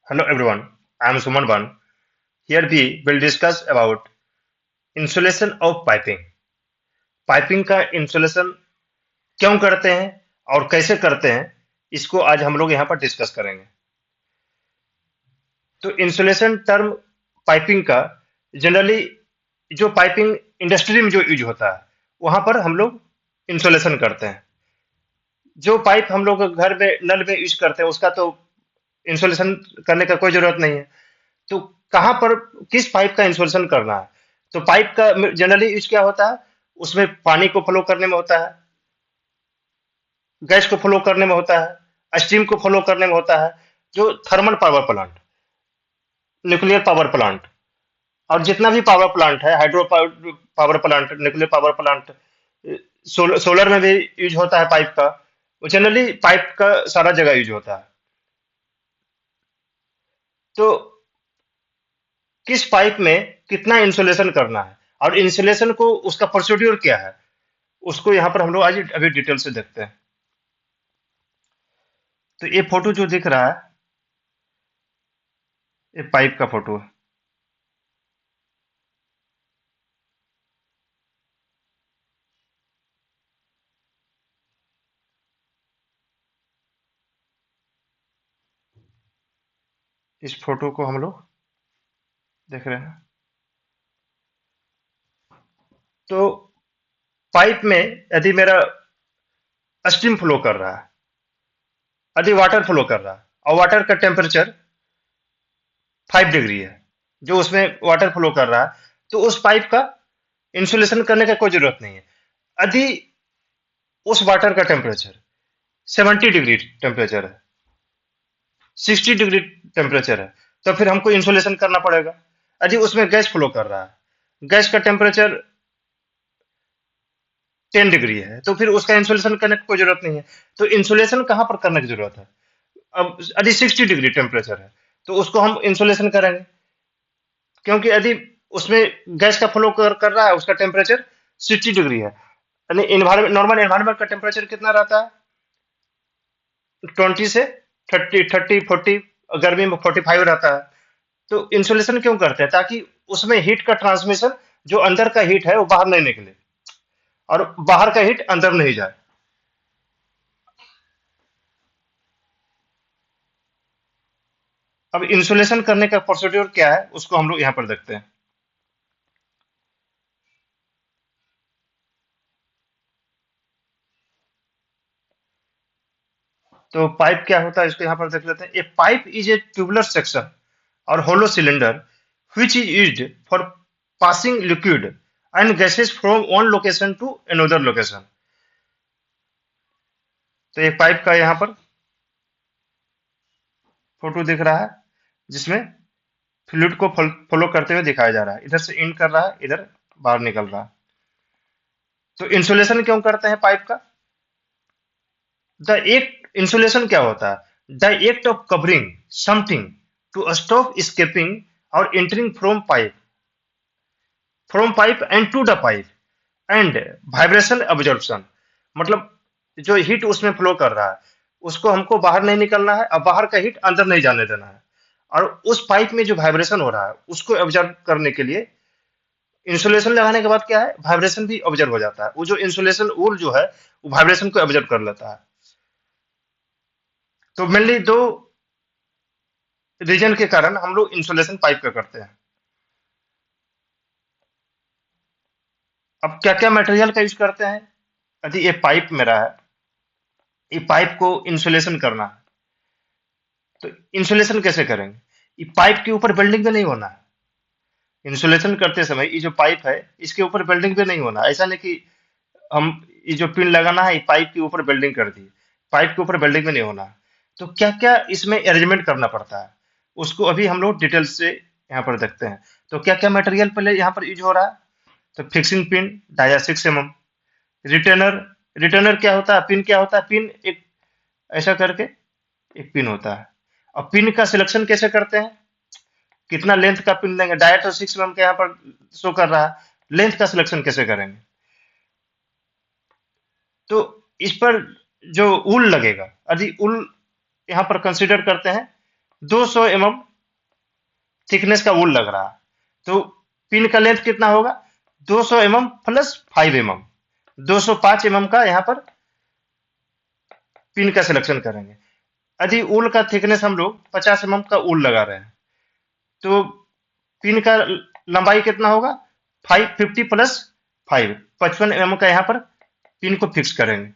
Hello everyone, I am Suman Ban. Here we will discuss about insulation of piping. Piping का insulation क्यों करते हैं और कैसे करते हैं, इसको आज हम लोग यहाँ पर डिस्कस करेंगे। तो इंसुलेशन टर्म पाइपिंग का जनरली जो पाइपिंग इंडस्ट्री में जो यूज होता है वहां पर हम लोग इंसुलेशन करते हैं। जो पाइप हम लोग घर में नल में यूज करते हैं उसका तो इंसुलेशन करने का कोई जरूरत नहीं है। तो कहाँ पर किस पाइप का इंसुलेशन करना है? तो पाइप का जनरली यूज क्या होता है, उसमें पानी को फ्लो करने में होता है, गैस को फ्लो करने में होता है, स्टीम को फ्लो करने में होता है। जो thermal power plant, nuclear power plant और जितना भी पावर प्लांट है, hydro power plant, nuclear power plant, solar में भी यूज होता है पाइप का। जनरली पाइप का सारा जगह यूज होता है। तो किस पाइप में कितना इंसुलेशन करना है और इंसुलेशन को उसका प्रोसीड्यूर क्या है, उसको यहाँ पर हम लोग आज अभी डिटेल से देखते हैं। तो ये फोटो जो दिख रहा है ये पाइप का फोटो है। इस फोटो को हम लोग देख रहे हैं। तो पाइप में यदि मेरा स्टीम फ्लो कर रहा है, यदि वाटर फ्लो कर रहा है और वाटर का टेम्परेचर 5 डिग्री है, जो उसमें वाटर फ्लो कर रहा है, तो उस पाइप का इंसुलेशन करने का कोई जरूरत नहीं है। यदि उस वाटर का टेम्परेचर 70 डिग्री टेम्परेचर है, 60 डिग्री टेम्परेचर है, तो फिर हमको इंसुलेशन करना पड़ेगा। यदि उसमें गैस फ्लो कर रहा है, गैस का टेम्परेचर 10 डिग्री है, तो फिर उसका इंसुलेशन करने की कोई जरूरत नहीं है। तो इंसुलेशन कहाँ पर करने की जरूरत है? अब यदि 60 डिग्री टेम्परेचर है तो उसको हम इंसुलेशन करेंगे, क्योंकि यदि उसमें गैस का फ्लो कर रहा है, उसका टेम्परेचर 60 डिग्री है। यानी इन्वायरमेंट, नॉर्मल एनवायरमेंट का टेम्परेचर कितना रहता है? 20 से 30, 40, गर्मी में 45 रहता है। तो इंसुलेशन क्यों करते हैं? ताकि उसमें हीट का ट्रांसमिशन, जो अंदर का हीट है वो बाहर नहीं निकले और बाहर का हीट अंदर नहीं जाए। अब इंसुलेशन करने का प्रोसीड्यूर क्या है उसको हम लोग यहाँ पर देखते हैं। तो पाइप क्या होता है इसको यहाँ पर देख लेते हैं। A pipe is a tubular section or hollow cylinder which is used for passing liquid and gases from one location to another location। तो एक पाइप का यहाँ पर फोटो दिख रहा है जिसमें फ्लूइड को फ्लो करते हुए दिखाया जा रहा है। इधर से इन कर रहा है, इधर बाहर निकल रहा है। तो इंसुलेशन क्यों करते हैं पाइप का? द एक्ट इंसुलेशन क्या होता है? The act of covering something to stop escaping or entering from pipe and to the pipe and vibration absorption. मतलब जो हीट उसमें फ्लो कर रहा है उसको हमको बाहर नहीं निकलना है और बाहर का हीट अंदर नहीं जाने देना है। और उस पाइप में जो वाइब्रेशन हो रहा है उसको ऑब्जर्व करने के लिए इंसुलेशन लगाने के बाद क्या है, वाइब्रेशन भी ऑब्जर्व हो जाता है। वो जो इंसुलेशन वूल जो है वो वाइब्रेशन को ऑब्जर्व कर लेता है। तो मेनली दो रीजन के कारण हम लोग इंसुलेशन पाइप का करते हैं। अब क्या क्या मटेरियल का यूज करते हैं? यदि ये पाइप मेरा है, ये पाइप को इंसुलेशन करना है, तो इंसुलेशन कैसे करेंगे? ये पाइप के ऊपर बिल्डिंग भी नहीं होना है। इंसुलेशन करते समय ये जो पाइप है इसके ऊपर बिल्डिंग भी नहीं होना। ऐसा नहीं कि हम ये जो पिन लगाना है ये पाइप के ऊपर बिल्डिंग कर दी, पाइप के ऊपर बिल्डिंग भी नहीं होना। तो क्या क्या इसमें अरेंजमेंट करना पड़ता है उसको अभी हम लोग डिटेल से यहाँ पर देखते हैं। तो क्या क्या मटेरियल पहले यहाँ पर यूज हो रहा है? तो fixing pin dia 6 mm, retainer, retainer क्या होता है, पिन क्या होता है, पिन एक ऐसा करके एक पिन होता है। और पिन का सिलेक्शन कैसे करते हैं, कितना लेंथ का पिन लेंगे? डाया तो 6 mm का यहाँ पर शो कर रहा है, लेंथ का सिलेक्शन कैसे करेंगे? तो इस पर जो उल लगेगा, यदि उल यहाँ पर कंसीडर करते हैं 200 mm थिकनेस का वूल लग रहा है, तो पिन का लेंथ कितना होगा? 200 mm प्लस 5 mm, 205 mm का यहाँ पर पिन का सिलेक्शन करेंगे। यदि ऊल का थिकनेस हम लोग 50 mm का ऊल लगा रहे हैं, तो पिन का लंबाई कितना होगा? 550 प्लस 5, 55 mm का यहाँ पर पिन को फिक्स करेंगे।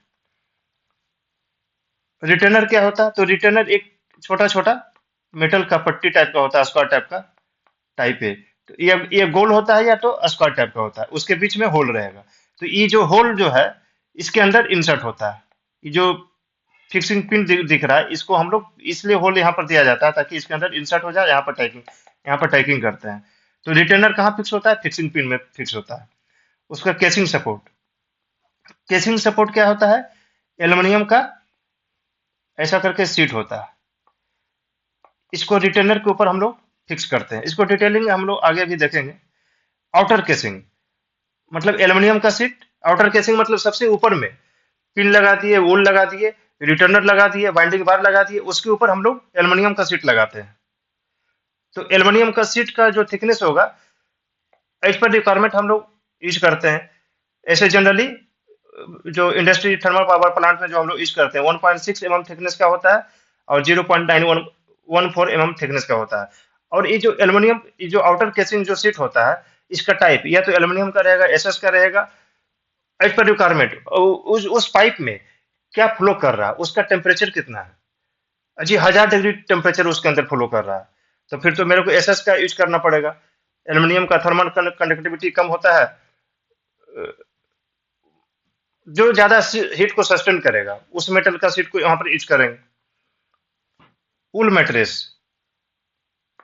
रिटर्नर क्या होता है? तो रिटर्नर एक छोटा छोटा मेटल का पट्टी टाइप का होता है, स्क्वायर टाइप का टाइप है। तो ये गोल होता है या तो स्क्वायर टाइप का होता है, उसके बीच में होल रहेगा। तो ये जो होल जो है, इसके अंदर इंसर्ट होता है। ये जो फिक्सिंग पिन दिख रहा है, इसको हम लोग इसलिए होल यहाँ पर दिया जाता है ताकि इसके अंदर इंसर्ट हो जाए, यहाँ पर टाइपिंग करते हैं। तो रिटर्नर कहाँ फिक्स होता है? फिक्सिंग पिन में फिक्स होता है। उसका केसिंग सपोर्ट, केसिंग सपोर्ट क्या होता है? एल्युमिनियम का ऐसा करके सीट होता है, इसको रिटर्नर के ऊपर हम लोग फिक्स करते हैं। इसको डिटेलिंग हम लोग आगे भी देखेंगे। आउटर केसिंग मतलब एल्युमिनियम का सीट, आउटर केसिंग मतलब सबसे ऊपर में पिन लगा दिए, वोल लगा दिए, रिटर्नर लगा दिए, बाइंडिंग बार लगा दिए, उसके ऊपर हम लोग एल्युमिनियम का सीट लगाते हैं। तो एल्युमिनियम का सीट का जो थिकनेस होगा, एज पर रिक्वायरमेंट हम लोग यूज करते हैं। ऐसे जनरली जो इंडस्ट्री थर्मल पावर प्लांट में जो हम लोग यूज करते हैं 1.6 mm थिकनेस का होता है और 0.9114 mm थिकनेस का होता है। और ये जो एल्युमिनियम, ये जो आउटर केसिंग जो सीट होता है, इसका टाइप या तो एल्युमिनियम का रहेगा, एसएस का रहेगा, एज पर रिक्वायरमेंट। उस पाइप में क्या फ्लो कर रहा है, उसका टेम्परेचर कितना है। जी 1000 डिग्री टेम्परेचर उसके अंदर फ्लो कर रहा है, तो फिर तो मेरे को एसएस का यूज करना पड़ेगा। एल्युमिनियम का थर्मल कंडक्टिविटी कम होता है, जो ज्यादा हीट को सस्टेन करेगा, उस मेटल का सीट को यहाँ पर यूज करेंगे। Wool mattress,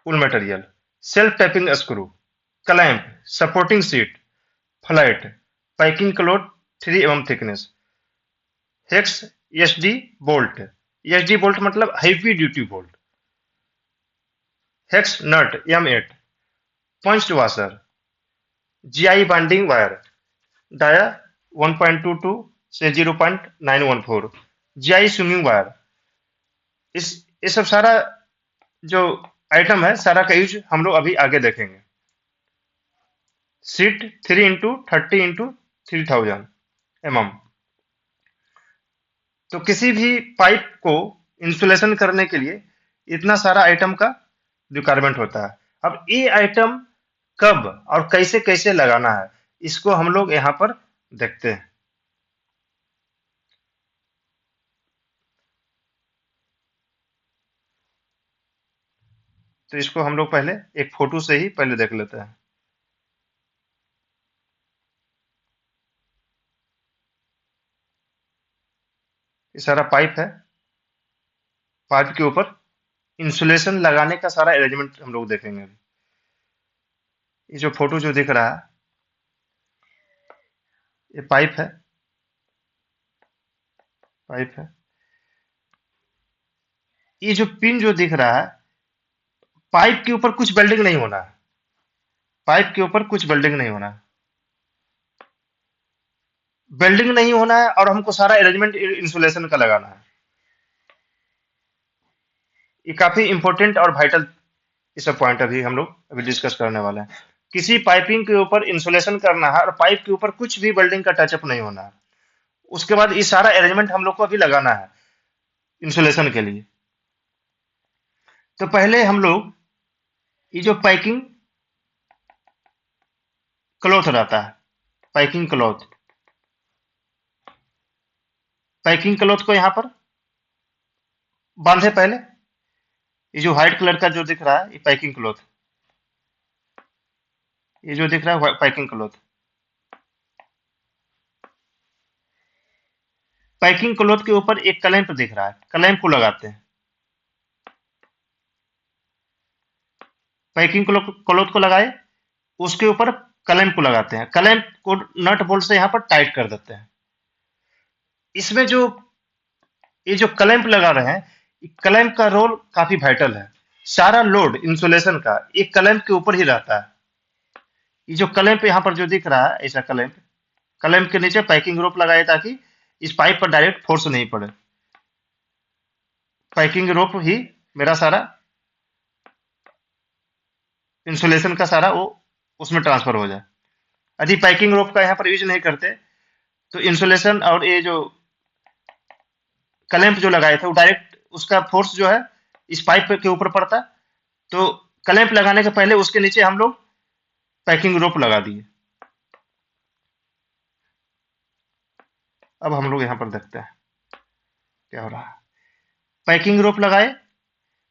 wool material, self tapping screw, clamp, supporting sheet, flat, packing cloth 3 mm thickness, hex SD bolt, SD bolt मतलब heavy duty bolt, hex nut M8, punched washer, GI binding wire, dia 1.22 से 0.914, GI swinging wire. इस ये सब सारा जो item है, सारा का यूज हम लोग अभी आगे देखेंगे। Seat 3x30x3000 mm। तो किसी भी पाइप को इंसुलेशन करने के लिए इतना सारा आइटम का रिक्वायरमेंट होता है। अब ये आइटम कब और कैसे कैसे लगाना है, इसको हम लोग यहाँ पर देखते हैं। तो इसको हम लोग पहले एक फोटो से ही पहले देख लेते हैं। ये सारा पाइप है, पाइप के ऊपर इंसुलेशन लगाने का सारा अरेंजमेंट हम लोग देखेंगे अभी। ये जो फोटो जो दिख रहा है, ये पाइप है, पाइप है। ये जो पिन जो दिख रहा है, पाइप के ऊपर कुछ वेल्डिंग नहीं होना है, पाइप के ऊपर कुछ वेल्डिंग नहीं होना है, वेल्डिंग नहीं होना है, और हमको सारा अरेंजमेंट इंसुलेशन का लगाना है। ये काफी इंपॉर्टेंट और वाइटल ये सब पॉइंट अभी हम लोग अभी डिस्कस करने वाले हैं। किसी पाइपिंग के ऊपर इंसुलेशन करना है और पाइप के ऊपर कुछ भी वेल्डिंग का टचअप नहीं होना है। उसके बाद ये सारा अरेंजमेंट हम लोग को अभी लगाना है इंसुलेशन के लिए। तो पहले हम लोग ये जो पैकिंग क्लॉथ रहता है, पैकिंग क्लॉथ, पैकिंग क्लॉथ को यहाँ पर बांधे पहले। ये जो व्हाइट कलर का जो दिख रहा है, ये पैकिंग क्लॉथ, ये जो दिख रहा है पैकिंग क्लॉथ, पैकिंग क्लॉथ के ऊपर एक क्लैंप दिख रहा है, क्लैंप को लगाते हैं। पैकिंग क्लॉथ को लगाए, उसके ऊपर क्लैंप को लगाते हैं, क्लैंप को नट बोल्ट से यहाँ पर टाइट कर देते हैं। इसमें जो ये जो क्लैंप लगा रहे हैं, क्लैंप का रोल काफी वाइटल है। सारा लोड इंसुलेशन का एक क्लैंप के ऊपर ही रहता है। ये जो क्लैंप यहाँ पर जो दिख रहा है, ऐसा क्लैंप, क्लैंप के नीचे पैकिंग रोप लगाए ताकि इस पाइप पर डायरेक्ट फोर्स नहीं पड़े। पैकिंग रोप ही मेरा सारा इंसुलेशन का सारा वो उसमें ट्रांसफर हो जाए। यदि पैकिंग रोप का यहाँ पर यूज नहीं करते तो इंसुलेशन और ये जो क्लैंप जो लगाए थे वो डायरेक्ट उसका फोर्स जो है इस पाइप के ऊपर पड़ता, तो क्लैंप लगाने के पहले उसके नीचे हम लोग पैकिंग रोप लगा दिए। अब हम लोग यहाँ पर देखते हैं क्या हो रहा है। पैकिंग रोप लगाए,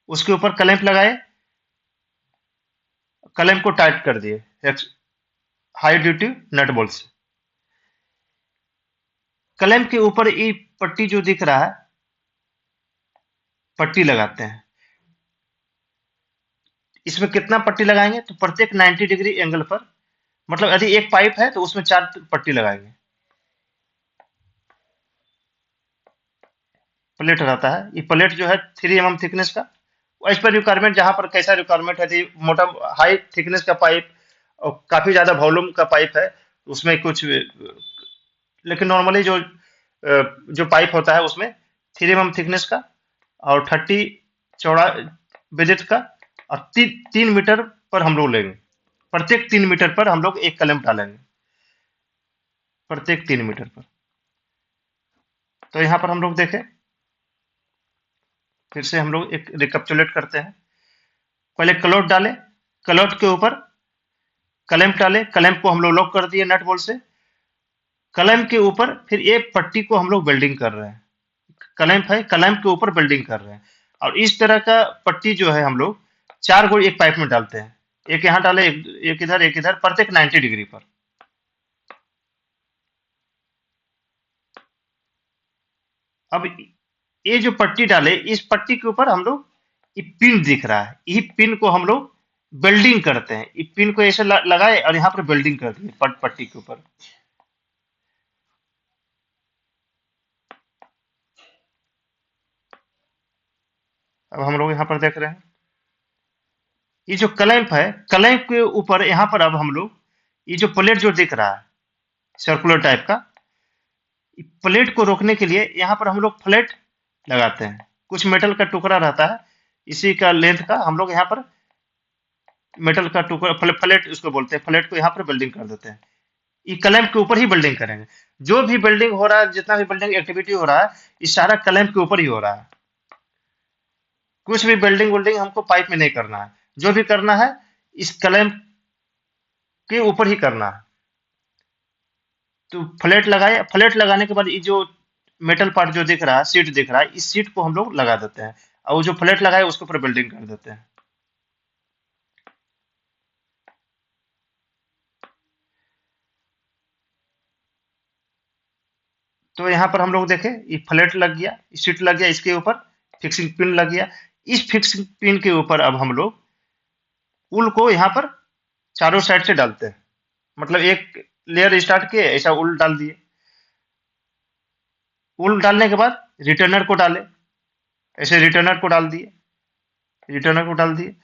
उसके ऊपर क्लैंप लगाए, क्लैंप को टाइट कर दिए एक हाई ड्यूटी नट बोल्ट से। क्लैंप के ऊपर ये पट्टी जो दिख रहा है, पट्टी लगाते हैं। इसमें कितना पट्टी लगाएंगे तो प्रत्येक 90 डिग्री एंगल पर, मतलब यदि एक पाइप है तो उसमें 4 पट्टी लगाएंगे। प्लेट रहता है, ये प्लेट जो है 3 mm थिकनेस का। इस पर रिक्वायरमेंट जहां पर कैसा रिक्वायरमेंट है, यदि मोटा हाई थिकनेस का पाइप और काफी ज्यादा वॉल्यूम का पाइप है उसमें कुछ, लेकिन नॉर्मली जो पाइप होता है उसमें 3 mm थिकनेस का और 30 चौड़ा विड्थ का, और 3 मीटर पर हम लोग लेंगे। प्रत्येक 3 मीटर पर हम लोग एक कलम डालेंगे, प्रत्येक 3 मीटर पर। तो यहाँ पर हम लोग देखें, फिर से हम लोग एक रिकैप्चुलेट करते हैं। पहले क्लोट डाले, क्लोट के ऊपर क्लैंप डाले, क्लैंप को हम लोग लॉक कर दिए नट बोल्ट से। क्लैंप के ऊपर फिर एक पट्टी को हम लोग वेल्डिंग कर रहे हैं। क्लैंप है, क्लैंप के ऊपर वेल्डिंग कर रहे हैं। और इस तरह का पट्टी जो है हम लोग 4 गो एक पाइप में डालते हैं। एक यहाँ डाले, एक इधर, एक इधर, प्रत्येक 90 डिग्री पर। अब ये जो पट्टी डाले, इस पट्टी के ऊपर हम लोग, ये पिन दिख रहा है, यही पिन को हम लोग वेल्डिंग करते हैं। ये पिन को ऐसे लगाए और यहाँ पर वेल्डिंग कर दिए पट्टी के ऊपर। अब हम लोग यहाँ पर देख रहे हैं, ये जो क्लैंप है, क्लैंप के ऊपर यहाँ पर अब हम लोग ये जो प्लेट जो दिख रहा है सर्कुलर टाइप का, प्लेट को रोकने के लिए यहाँ पर हम लोग फ्लैट लगाते हैं। कुछ मेटल का टुकड़ा रहता है, इसी का लेंथ का हम लोग यहाँ पर मेटल का टुकड़ा, फ्लैट उसको बोलते हैं, फ्लैट को यहाँ पर बिल्डिंग कर देते हैं। ये क्लैंप के ऊपर ही बिल्डिंग करेंगे। जो भी बिल्डिंग हो रहा है, जितना भी बिल्डिंग एक्टिविटी हो रहा है, ये सारा क्लैंप के ऊपर ही हो रहा है। कुछ भी बिल्डिंग विल्डिंग हमको पाइप में नहीं करना है, जो भी करना है इस क्लैंप के ऊपर ही करना है। तो फ्लैट लगाए, फ्लैट लगाने के बाद ये जो मेटल पार्ट जो दिख रहा है, सीट दिख रहा है, इस सीट को हम लोग लगा देते हैं और वो जो फ्लैट लगाए उसके ऊपर बिल्डिंग कर देते हैं। तो यहाँ पर हम लोग देखें, ये फ्लैट लग गया, सीट लग गया, इसके ऊपर फिक्सिंग पिन लग गया। इस फिक्सिंग पिन के ऊपर अब हम लोग उल को यहाँ पर चारों साइड से डालते हैं। मतलब एक लेयर स्टार्ट किए, ऐसा उल डाल दिए। उल डालने के बाद रिटर्नर को डाले, ऐसे रिटर्नर को डाल दिए, रिटर्नर को डाल दिए।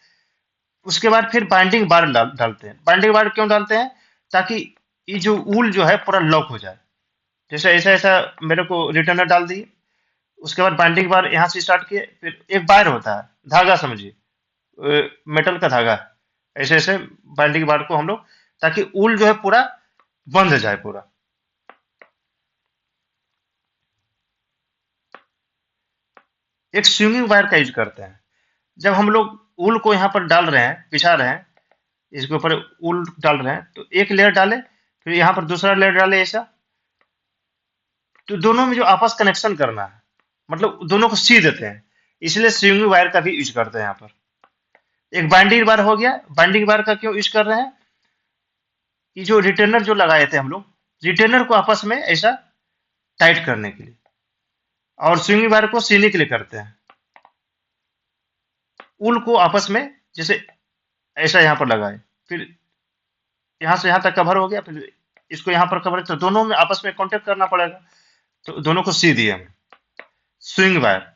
उसके बाद फिर बाइंडिंग बार डालते हैं। बाइंडिंग बार क्यों डालते हैं? ताकि ये जो उल जो है पूरा लॉक हो जाए। जैसे ऐसा ऐसा मेरे को रिटर्नर डाल दिए, उसके बाद बाइंडिंग बार यहाँ से स्टार्ट किए, फिर एक बार होता है, धागा समझिए, मेटल का धागा, ऐसे ऐसे बाइंडिंग बार को हम लोग, ताकि ऊल जो है पूरा बंध जाए पूरा। एक स्विंगिंग वायर का यूज करते हैं। जब हम लोग ऊल को यहाँ पर डाल रहे हैं, बिछा रहे हैं, इसके ऊपर ऊल डाल रहे हैं, तो एक लेयर डाले, फिर यहाँ पर दूसरा लेयर डाले, ऐसा। तो दोनों में जो आपस कनेक्शन करना है, मतलब दोनों को सी देते हैं, इसलिए स्विंगिंग वायर का भी यूज करते हैं यहाँ पर। एक बाइंडिंग बार हो गया। बाइंडिंग बार का क्यों यूज कर रहे हैं? ये जो रिटेनर जो लगाए थे हम लोग, रिटेनर को आपस में ऐसा टाइट करने के लिए, और स्विंगिंग वायर को सीने के लिए करते हैं। उल को आपस में जैसे ऐसा यहाँ पर लगाए, फिर यहाँ से यहाँ तक कवर हो गया, फिर इसको यहाँ पर कवर, तो दोनों में आपस में कांटेक्ट करना पड़ेगा, तो दोनों को सी दिए हम, स्विंग वायर।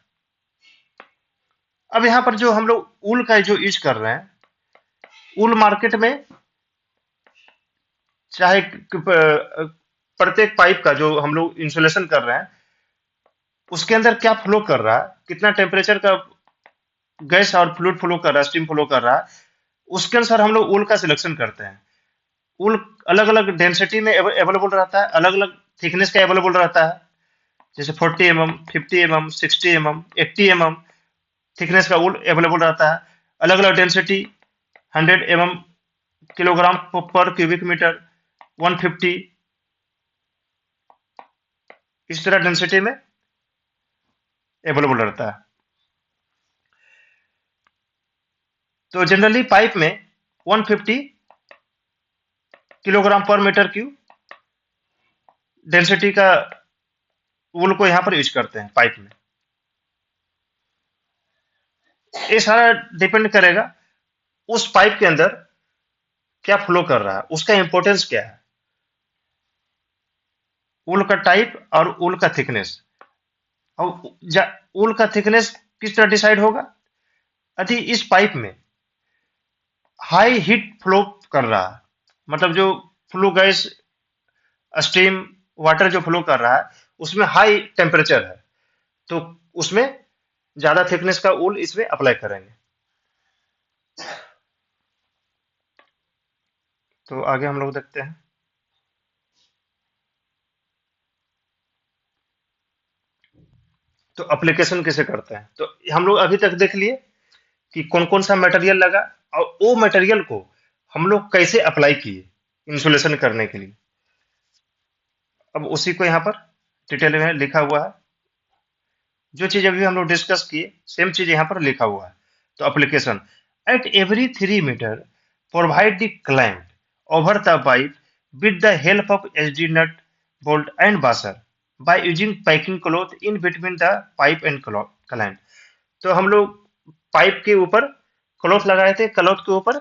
अब यहाँ पर जो हम लोग उल का जो यूज कर रहे हैं, उल मार्केट में चाहे प्रत्येक पाइप का जो हम लोग इंसुलेशन कर रहे हैं, उसके अंदर क्या फ्लो कर रहा है, कितना टेम्परेचर का गैस और फ्लूइड फ्लो कर रहा है, स्टीम फ्लो कर रहा है, उसके अनुसार हम लोग ऊल का सिलेक्शन करते हैं। ऊल अलग अलग डेंसिटी में अवेलेबल रहता है, अलग अलग थिकनेस का अवेलेबल रहता है, जैसे 40 mm, 50 mm, 60 mm, 80 mm thickness का ऊल अवेलेबल रहता है। अलग अलग डेंसिटी 100 mm किलोग्राम पर क्यूबिक मीटर, 150 इस तरह डेंसिटी में अवेलेबल रहता है। तो जनरली पाइप में 150 किलोग्राम पर मीटर क्यूब डेंसिटी का वूल को यहां पर यूज करते हैं पाइप में। ये सारा डिपेंड करेगा उस पाइप के अंदर क्या फ्लो कर रहा है, उसका इंपॉर्टेंस क्या है, वूल का टाइप और वूल का थिकनेस। और वूल का थिकनेस किस तरह डिसाइड होगा? यदि इस पाइप में हाई हीट फ्लो कर रहा है, मतलब जो फ्लो गैस, स्टीम, वाटर जो फ्लो कर रहा है उसमें हाई टेम्परेचर है, तो उसमें ज्यादा थिकनेस का वूल इसमें अप्लाई करेंगे। तो आगे हम लोग देखते हैं। तो एप्लीकेशन कैसे करते हैं, तो हम लोग अभी तक देख लिए कि कौन कौन सा मटेरियल लगा और वो मटेरियल को हम लोग कैसे अप्लाई किए इंसुलेशन करने के लिए। अब उसी को यहाँ पर डिटेल में लिखा हुआ है, जो चीज अभी हम लोग डिस्कस किए सेम चीज यहाँ पर लिखा हुआ है। तो application, at every 3 metre provide the clamp over the pipe with the help of SD nut, bolt and washer by using packing cloth in between the pipe and clamp। तो हम लोग पाइप के ऊपर क्लॉथ लगाए थे, cloth के ऊपर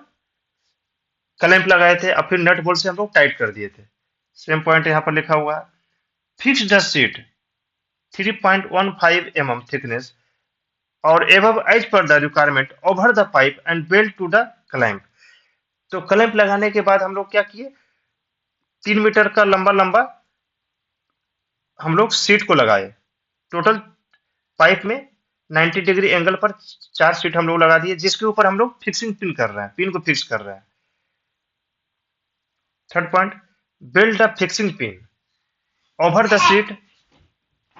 clamp लगाए थे और फिर नट बोल्ट से हम लोग टाइट कर दिए थे। सेम पॉइंट यहाँ पर लिखा हुआ है। Fix the sheet 3.15 mm thickness और above as per the requirement over the pipe and belt to the clamp. तो क्लैंप लगाने के बाद हम लोग क्या किए, 3 मीटर का लंबा लंबा हम लोग सीट को लगाए। टोटल पाइप में 90 डिग्री एंगल पर 4 सीट हम लोग लगा दिए, जिसके ऊपर हम लोग फिक्सिंग पिन कर रहे हैं, पिन को फिक्स कर रहे हैं। Third point, build the fixing pin over the sheet.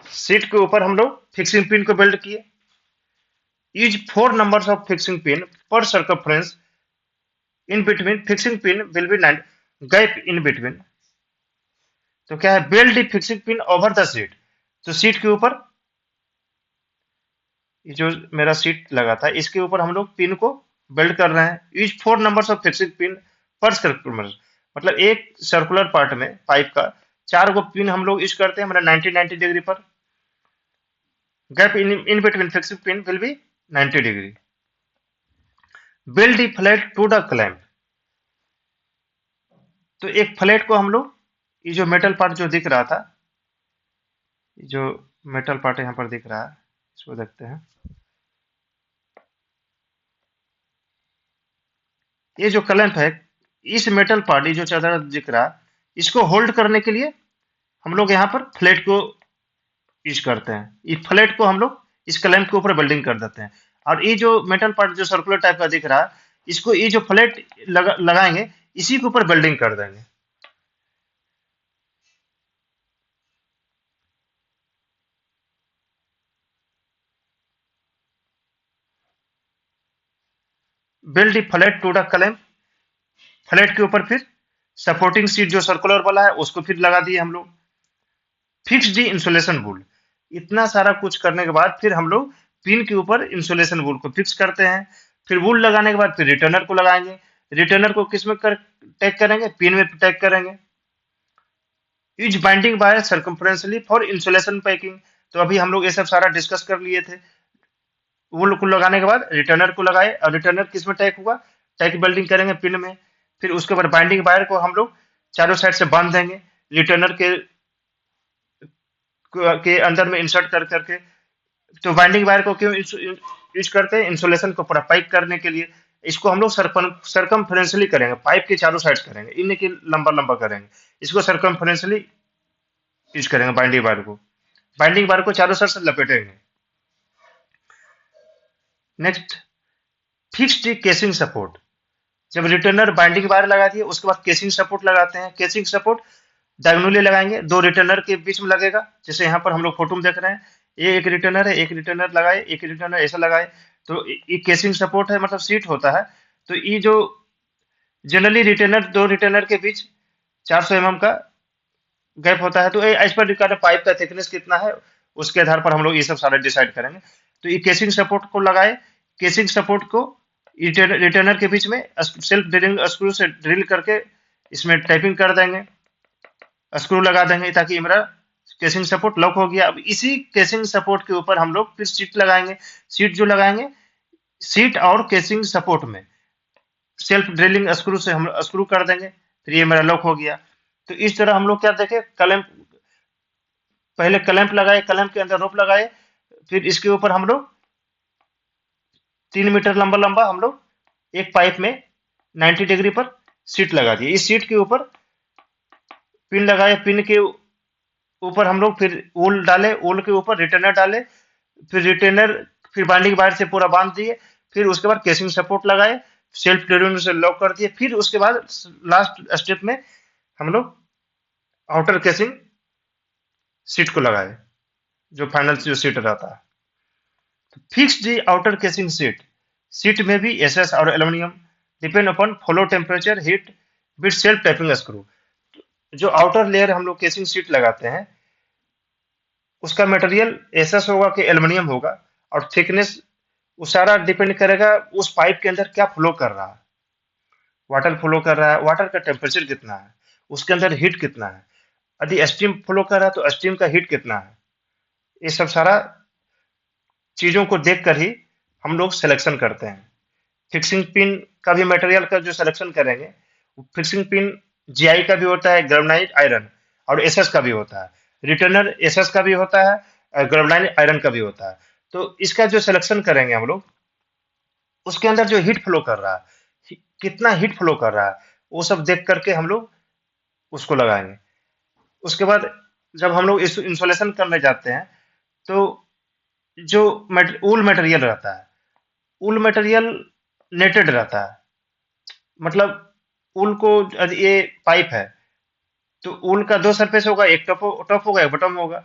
Sheet के ऊपर हम लोग फिक्सिंग पिन को बिल्ड किए। Use 4 numbers of fixing pin per circumference in between fixing pin will be 9 gap in between. तो क्या है, build the fixing pin over the sheet. तो सीट के ऊपर ये जो मेरा सीट लगा था इसके ऊपर हम लोग पिन को बिल्ड कर रहे हैं। Use 4 numbers of fixing pin पर सर्कुलर, मतलब एक सर्कुलर पार्ट में पाइप का 4 गो पिन हम लोग यूज करते हैं, मतलब 90 डिग्री पर। Gap in between fixing pin will be 90 degree. Build the flat to the clamp. तो एक फ्लैट को हम लोग, ये जो मेटल पार्ट जो दिख रहा था, ये जो मेटल पार्ट यहाँ पर दिख रहा है इसको देखते हैं। ये जो क्लैंप है, इस मेटल पार्ट, ये जो चादर दिख रहा है, इसको होल्ड करने के लिए हम लोग यहाँ पर फ्लैट को यूज करते हैं। इस फ्लैट को हम लोग इस क्लैंप के ऊपर वेल्डिंग कर देते हैं। और ये जो मेटल पार्ट जो सर्कुलर टाइप का दिख रहा है, इसको ये जो फ्लैट लगाएंगे इसी के ऊपर वेल्डिंग कर देंगे। Build flat to the clamp. Flat के ऊपर फिर सपोर्टिंग सीट जो सर्कुलर वाला है उसको फिर लगा दिए हम लोग। फिक्स दी इंसुलेशन वूल। इतना सारा कुछ करने के बाद फिर हम लोग पिन के ऊपर इंसुलेशन वूल को फिक्स करते हैं। फिर वूल लगाने के बाद फिर रिटर्नर को लगाएंगे। रिटर्नर को किस में टैग करेंगे, पिन में टैग करेंगे। Use binding wire circumferentially for insulation packing. तो अभी हम लोग ये सब सारा डिस्कस कर लिए थे। वूल को लगाने के बाद रिटर्नर को लगाए और रिटर्नर किस में टैग हुआ, टैग वेल्डिंग करेंगे पिन में। फिर उसके बाद बाइंडिंग वायर को हम लोग चारों साइड से बांध देंगे रिटर्नर के अंदर में इंसर्ट कर करके। तो बाइंडिंग वायर को क्यों यूज करते हैं, इंसुलेशन को पूरा पाइप करने के लिए। इसको हम लोग सरकमफ्रेंसली करेंगे, पाइप के चारों साइड करेंगे, इन्हें की लंबा लंबा करेंगे। इसको सरकमफ्रेंसली यूज करेंगे बाइंडिंग वायर को। बाइंडिंग वायर को चारों साइड से लपेटेंगे। Next, fix the casing support. जब रिटर्नर बाइंडिंग वायर लगा दिए उसके बाद केसिंग सपोर्ट लगाते हैं। केसिंग सपोर्ट डायगोनली लगाएंगे, दो रिटर्नर के बीच में लगेगा, जैसे यहाँ पर हम लोग फोटो में देख रहे हैं। ये एक रिटर्नर है, एक रिटर्नर लगाए, एक रिटर्नर ऐसा लगाए, तो ये केसिंग सपोर्ट है, मतलब सीट होता है। तो ये जो जनरली रिटर्नर, दो रिटर्नर के बीच 400 mm का गैप होता है। तो एज पर रिगार्ड पाइप का थिकनेस कितना है, उसके आधार पर हम लोग ये सब सारा डिसाइड करेंगे। तो ये केसिंग सपोर्ट को लगाए, केसिंग सपोर्ट को रिटर्नर के बीच में सेल्फ ड्रिलिंग स्क्रू से ड्रिल करके इसमें टाइपिंग कर देंगे, स्क्रू लगा देंगे, ताकि मेरा केसिंग सपोर्ट लॉक हो गया। अब इसी केसिंग सपोर्ट के ऊपर हम लोग फिर सीट लगाएंगे। सीट जो लगाएंगे, सीट और केसिंग सपोर्ट में सेल्फ ड्रिलिंग स्क्रू से हम स्क्रू कर देंगे, फिर ये मेरा लॉक हो गया। तो इस तरह हम लोग क्या देखें, क्लैंप, पहले क्लैंप लगाए, क्लैंप के अंदर रोप लगाए, फिर इसके ऊपर हम लोग 3 मीटर लंबा लंबा हम लोग एक पाइप में 90 डिग्री पर सीट लगा दिए। इस सीट के ऊपर पिन लगाए, पिन के ऊपर हम लोग फिर ऊल डाले, ऊल के ऊपर रिटेनर डाले, फिर रिटेनर, फिर बाइंडिंग वायर से पूरा बांध दिए, फिर उसके बाद केसिंग सपोर्ट लगाए, सेल्फ ड्रिलिंग से लॉक कर दिए। फिर उसके बाद लास्ट स्टेप में हम लोग आउटर केसिंग सीट को लगाए, जो फाइनल जो सीट रहता है। तो fix the outer casing seat, seat में भी एसएस और aluminium depend upon flow temperature heat with self tapping screw. जो आउटर लेयर हम लोग केसिंग सीट लगाते हैं, उसका मटेरियल एसएस होगा कि एल्यूमिनियम होगा, और थिकनेस वो सारा डिपेंड करेगा उस पाइप के अंदर क्या फ्लो कर रहा है। वाटर फ्लो कर रहा है, वाटर का टेम्परेचर कितना है, उसके अंदर हीट कितना है, यदि स्टीम फ्लो कर रहा है तो स्टीम का हीट कितना है। ये सब सारा चीजों को देख कर ही हम लोग सिलेक्शन करते हैं। फिक्सिंग पिन का भी मटेरियल का जो सिलेक्शन करेंगे, फिक्सिंग पिन जीआई का भी होता है, गैल्वेनाइज्ड आयरन, और एसएस का भी होता है। रिटर्नर एसएस का भी होता है, गैल्वेनाइज्ड आयरन का भी होता है। तो इसका जो सिलेक्शन करेंगे हम लोग, उसके अंदर जो हीट फ्लो कर रहा है, कितना हीट फ्लो कर रहा है, वो सब देख करके हम लोग उसको लगाएंगे। उसके बाद जब हम लोग इंसुलेशन करने जाते हैं, तो जो ऊल मटेरियल रहता है, ऊल मटेरियल नेटेड रहता है, मतलब ऊल को, ये पाइप है तो ऊल का दो सरफेस होगा, एक टॉप होगा, एक बटम होगा।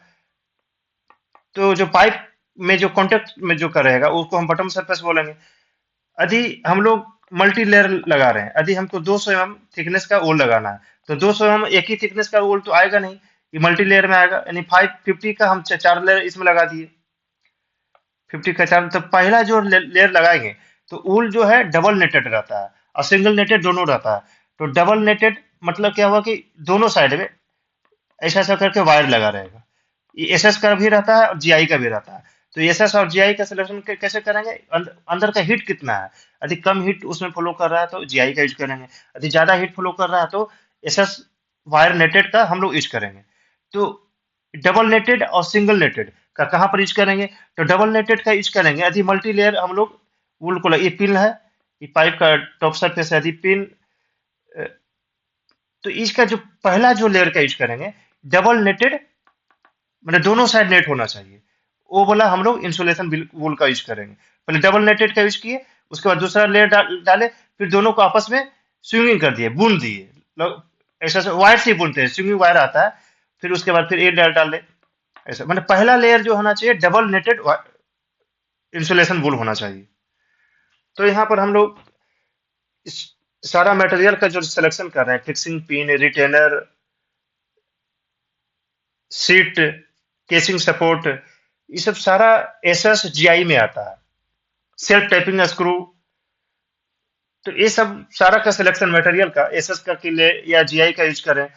तो जो पाइप में जो कांटेक्ट में जो का रहेगा उसको हम बटम सरफेस बोलेंगे। यदि हम लोग मल्टी लेयर लगा रहे हैं, यदि हमको 200 mm थिकनेस का ऊल लगाना है, तो 200 mm एक ही थिकनेस का ऊल तो आएगा नहीं, ये मल्टी लेयर में आएगा। यानी 550 का हम चार लेयर इसमें लगा दिए, 50 का चार। तो पहला जो लेयर लगाएंगे, तो ऊल जो है डबल नेटेड रहता है और सिंगल नेटेड दोनों रहता है। तो डबल नेटेड मतलब क्या हुआ कि दोनों साइड में ऐसा ऐसा करके वायर लगा रहेगा। ये एसएस का भी रहता है और जीआई का भी रहता है। तो एसएस और जीआई का सिलेक्शन कैसे करेंगे, अंदर का हीट कितना है, यदि कम हीट उसमें फ्लो कर रहा है तो जीआई का यूज करेंगे, यदि ज्यादा हीट फ्लो कर रहा है तो एसएस वायर नेटेड का हम लोग यूज करेंगे। तो डबल नेटेड और सिंगल नेटेड का कहाँ पर यूज करेंगे, तो डबल नेटेड का यूज करेंगे यदि मल्टी लेयर हम लोग वूल को ये पिन है, ये पाइप का टॉप सरफेस है, यदि पिन, तो इसका जो पहला जो लेयर का यूज करेंगे डबल नेटेड, मतलब दोनों साइड नेट होना चाहिए, वो बोला हम लोग इंसुलेशन वूल का यूज करेंगे। पहले डबल नेटेड का यूज किए, उसके बाद दूसरा लेयर डाले, फिर दोनों को आपस में स्विंगिंग कर दिए, बुन दिए। ऐसा वायर से ही बुनते हैं, स्विंगिंग वायर आता है, फिर उसके बाद फिर एक डाल दे। ऐसा मतलब पहला लेयर जो होना चाहिए डबल नेटेड इंसुलेशन वूल होना चाहिए। तो यहाँ पर हम लोग इस सारा मटेरियल का जो सिलेक्शन कर रहे हैं, fixing pin, retainer, seat, casing support, ये सब सारा एसएस जीआई में आता है। सेल्फ टैपिंग स्क्रू, तो ये सब सारा का सिलेक्शन मटेरियल का एसएस का के लिए या जीआई का यूज करें।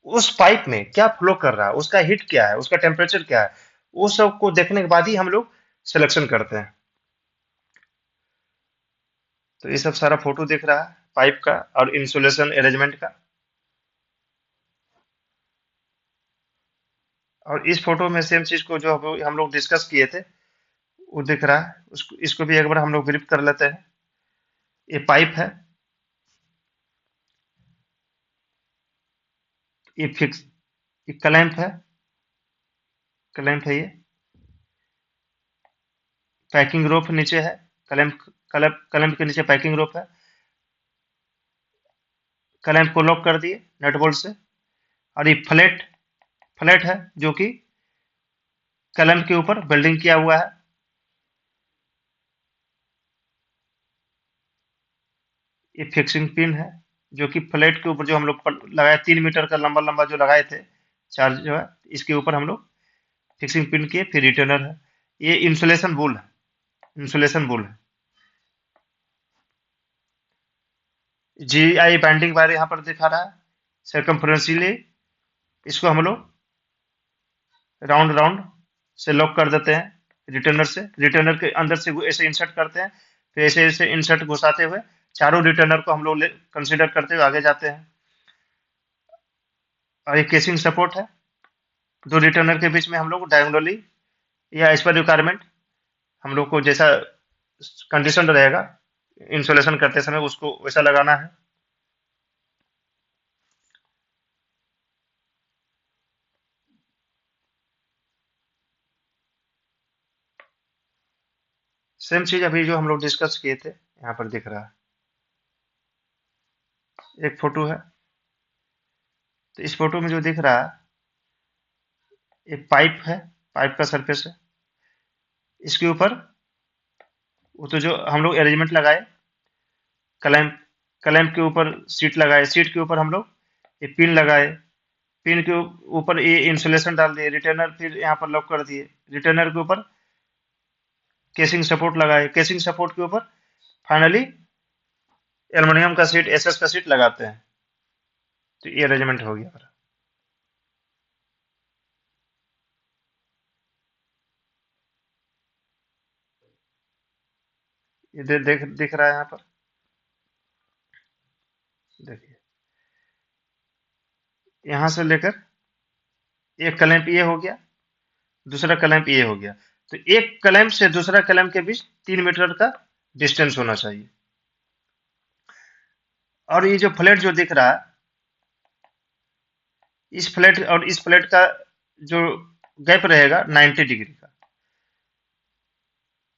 उस पाइप में क्या फ्लो कर रहा है, उसका हीट क्या है, उसका टेम्परेचर क्या है, वो सब को देखने के बाद ही हम लोग सिलेक्शन करते हैं। तो ये सब सारा फोटो दिख रहा है पाइप का और इंसुलेशन अरेंजमेंट का। और इस फोटो में सेम चीज को जो हम लोग डिस्कस किए थे वो दिख रहा है, उसको इसको भी एक बार हम लोग ब्रीफ कर लेते हैं। ये पाइप है, ये फिक्स, ये क्लैंप है, क्लैंप है, ये पैकिंग रोप नीचे है, क्लैंप क्लैंप क्लैंप के नीचे पैकिंग रोप है। क्लैंप को लॉक कर दिए नट बोल्ट से। और ये फ्लैट फ्लैट है जो कि क्लैंप के ऊपर वेल्डिंग किया हुआ है। ये फिक्सिंग पिन है जो कि फ्लैट के ऊपर जो हम लोग लगाए 3 मीटर का लंबा लंबा जो लगाए थे चार्ज जो है, इसके ऊपर हम लोग फिक्सिंग पिन किए। फिर रिटर्नर है। ये इंसुलेशन बोल है, इंसुलेशन बोल है। जी आई बैंडिंग वायर यहाँ पर दिखा रहा है सर्कमफ्रेंशियली। इसको हम लोग राउंड राउंड से लॉक कर देते हैं रिटर्नर से। रिटर्नर के अंदर से वो ऐसे इंसर्ट करते हैं। फिर ऐसे ऐसे इंसर्ट घुसाते हुए चारों रिटर्नर को हम लोग कंसिडर करते हुए आगे जाते हैं। और ये केसिंग सपोर्ट है। दो रिटर्नर के बीच में हम लोग डायगोनली या एज पर रिक्वायरमेंट हम लोग को जैसा कंडीशन रहेगा इंसुलेशन करते समय उसको वैसा लगाना है। सेम चीज अभी जो हम लोग डिस्कस किए थे यहाँ पर दिख रहा है। एक फोटो है। तो इस फोटो में जो दिख रहा है एक पाइप है, पाइप का सरफेस है। इसके ऊपर वो तो जो हम लोग अरेंजमेंट लगाए क्लैंप क्लैंप के ऊपर सीट लगाए, सीट के ऊपर हम लोग ये पिन लगाए, पिन के ऊपर ये इंसुलेशन डाल दिए, रिटर्नर फिर यहाँ पर लॉक कर दिए, रिटर्नर के ऊपर केसिंग सपोर्ट लगाए, केसिंग सपोर्ट के ऊपर फाइनली एल्युमिनियम का सीट एसएस का सीट लगाते हैं। तो ये अरेंजमेंट हो गया। ये देख दिख रहा है यहाँ पर, देखिए यहाँ से लेकर एक क्लैंप ये हो गया, दूसरा क्लैंप ये हो गया। तो एक क्लैंप से दूसरा क्लैंप के बीच 3 मीटर का डिस्टेंस होना चाहिए। और ये जो फ्लैट जो दिख रहा है, इस फ्लैट और इस फ्लैट का जो गैप रहेगा 90 डिग्री का।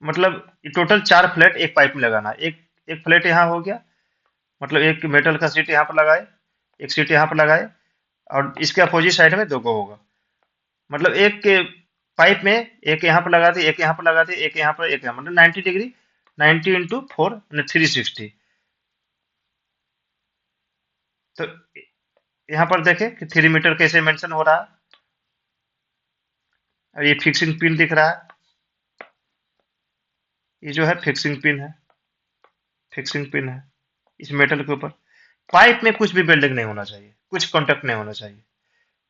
मतलब ये टोटल 4 फ्लैट एक पाइप में लगाना है। एक एक फ्लैट यहाँ हो गया, मतलब एक मेटल का सीट यहाँ पर लगाए, एक सीट यहाँ पर लगाए, और इसके अपोजिट साइड में दो को होगा। मतलब एक के पाइप में एक यहाँ पर लगा दिए, एक यहाँ पर लगा दिए, एक यहाँ पर, एक यहाँ, मतलब 90 डिग्री। 90 × 4 मतलब 360। तो यहाँ पर देखें कि 3 मीटर कैसे मेंशन हो रहा है। और ये फिक्सिंग पिन दिख रहा है, ये जो है फिक्सिंग पिन है, फिक्सिंग पिन है इस मेटल के ऊपर। पाइप में कुछ भी वेल्डिंग नहीं होना चाहिए, कुछ कॉन्टेक्ट नहीं होना चाहिए,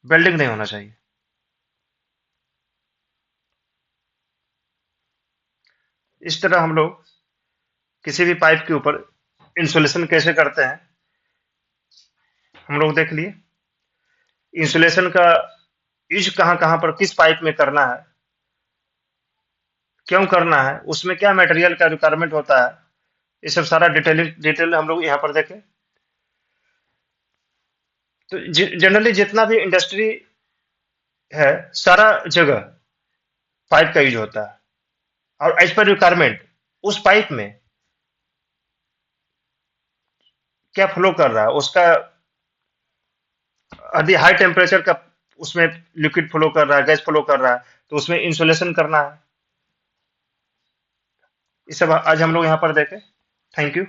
वेल्डिंग नहीं होना चाहिए। इस तरह हम लोग किसी भी पाइप के ऊपर इंसुलेशन कैसे करते हैं हम लोग देख लिए। इंसुलेशन का यूज कहाँ कहाँ पर किस पाइप में करना है, क्यों करना है, उसमें क्या मटेरियल का रिक्वायरमेंट होता है, ये सब सारा डिटेल हम लोग यहाँ पर देखें। तो जनरली जितना भी इंडस्ट्री है सारा जगह पाइप का यूज होता है। और एज पर रिक्वायरमेंट उस पाइप में क्या फ्लो कर रहा है, उसका यदि हाई टेम्परेचर का उसमें लिक्विड फ्लो कर रहा है, गैस फ्लो कर रहा है, तो उसमें इंसुलेशन करना है। ये सब आज हम लोग यहाँ पर देखें। Thank you.